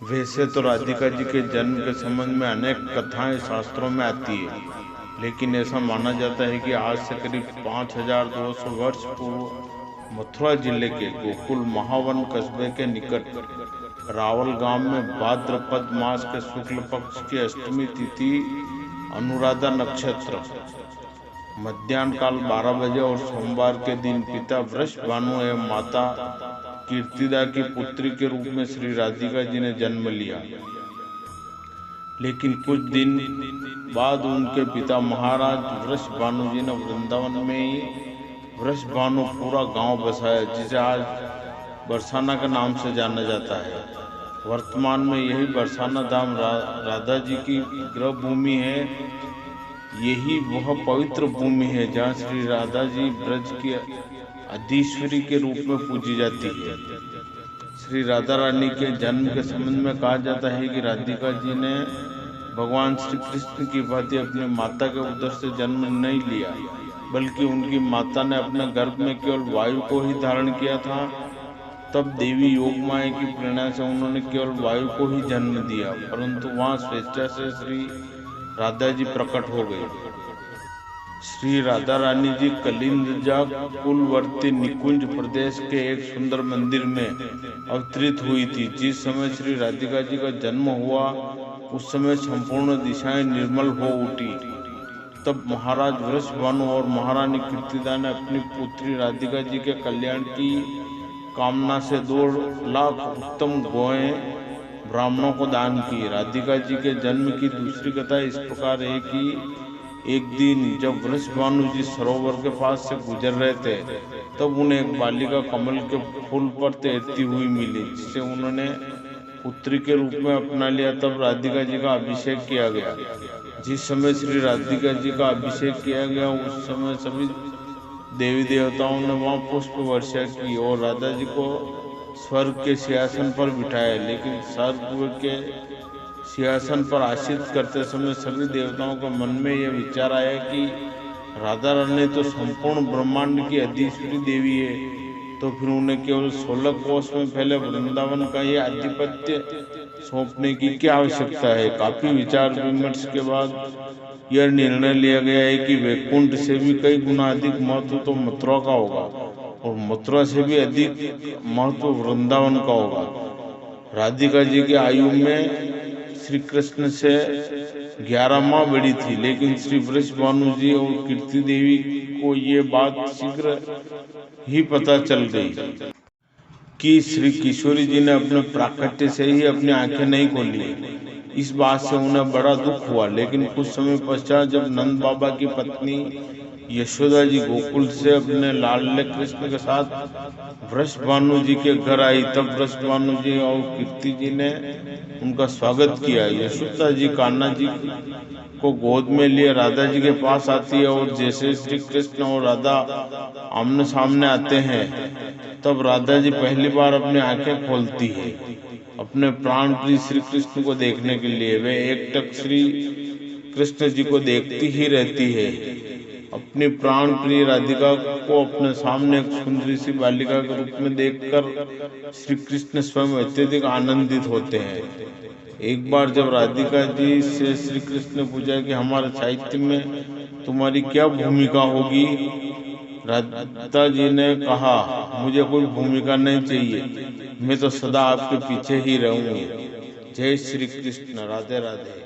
वैसे तो राधिका जी के जन्म के संबंध में अनेक कथाएं शास्त्रों में आती है, लेकिन ऐसा माना जाता है कि आज से करीब 5200 वर्ष पूर्व मथुरा जिले के गोकुल महावन कस्बे के निकट रावल गांव में भाद्रपद मास के शुक्ल पक्ष की अष्टमी तिथि अनुराधा नक्षत्र मध्याह्न काल 12 बजे और सोमवार के दिन पिता वृषभानु एवं माता कीर्तिदा की पुत्री के रूप में श्री राधिका जी ने जन्म लिया। लेकिन कुछ दिन बाद उनके पिता महाराज वृषभानु जी ने वृंदावन में ही वृषभानुपुरा गांव बसाया, जिसे आज बरसाना के नाम से जाना जाता है। वर्तमान में यही बरसाना धाम राधा जी की गृह भूमि है। यही वह पवित्र भूमि है जहाँ श्री राधा जी ब्रज की अधीश्वरी के रूप में पूजी जाती है। श्री राधा रानी के जन्म के संबंध में कहा जाता है कि राधिका जी ने भगवान श्री कृष्ण की भांति अपनी माता के उदर से जन्म नहीं लिया, बल्कि उनकी माता ने अपने गर्भ में केवल वायु को ही धारण किया था। तब देवी योगमाया की प्रेरणा से उन्होंने केवल वायु को ही जन्म दिया, परंतु वहाँ स्वेच्छा से श्री राधा जी प्रकट हो गई। श्री राधा रानी जी कलिंदजा कुलवर्ती निकुंज प्रदेश के एक सुंदर मंदिर में अवतरित हुई थी। जिस समय श्री राधिका जी का जन्म हुआ उस समय संपूर्ण दिशाएं निर्मल हो उठी। तब महाराज वृषभानु और महारानी कीर्तिदा ने अपनी पुत्री राधिका जी के कल्याण की कामना से 2 लाख उत्तम गौएं ब्राह्मणों को दान की। राधिका जी के जन्म की दूसरी कथा इस प्रकार है कि एक दिन जब वृषभानु जी सरोवर के पास से गुजर रहे थे, तब उन्हें एक बालिका कमल के फूल पर तैरती हुई मिली, जिसे उन्होंने पुत्री के रूप में अपना लिया। तब राधिका जी का अभिषेक किया गया। जिस समय श्री राधिका जी का अभिषेक किया गया उस समय सभी देवी देवताओं ने वहाँ पुष्प वर्षा की और राधा जी को स्वर्ग के सिंहासन पर बिठाया। लेकिन स्वर्ग के सिंहासन पर आसीन करते समय सभी देवताओं के मन में यह विचार आया कि राधा रानी तो संपूर्ण ब्रह्मांड की अधीश्वरी देवी है, तो फिर उन्हें केवल 16 कोष में फैले वृंदावन का ही आधिपत्य सौंपने की क्या आवश्यकता है। काफी विचार विमर्श के बाद यह निर्णय लिया गया है कि वैकुंठ से भी कई गुना अधिक महत्व तो मथुरा का होगा और मथुरा से भी अधिक महत्व वृंदावन का होगा। राधिका जी की आयु में श्री कृष्ण से 11 माह बड़ी थी, लेकिन श्री वृषभानु जी और कीर्ति देवी को ये बात शीघ्र ही पता चल गई कि श्री किशोरी जी ने अपने प्राकट्य से ही अपनी आंखें नहीं खोली। इस बात से उन्हें बड़ा दुख हुआ। लेकिन कुछ समय पश्चात जब नंद बाबा की पत्नी यशोदा जी गोकुल से अपने लाडले कृष्ण के साथ वृषभानु जी के घर आई, तब वृषभानु जी और कीर्ति जी ने उनका स्वागत किया। यशोदा जी कान्हा जी को गोद में लिए राधा जी के पास आती है और जैसे श्री कृष्ण और राधा आमने सामने आते हैं, तब राधा जी पहली बार अपनी आंखें खोलती है अपने प्राण प्रिय श्री कृष्ण को देखने के लिए। वे एकटक श्री कृष्ण जी को देखती ही रहती है। अपनी प्राण प्रिय राधिका को अपने सामने एक सुंदरी सी बालिका के रूप में देखकर श्री कृष्ण स्वयं अत्यधिक आनंदित होते हैं। एक बार जब राधिका जी से श्री कृष्ण ने पूछा कि हमारे साहित्य में तुम्हारी क्या भूमिका होगी, राधा जी ने कहा, मुझे कोई भूमिका नहीं चाहिए, मैं तो सदा आपके पीछे ही रहूंगी। जय श्री कृष्ण। राधे राधे।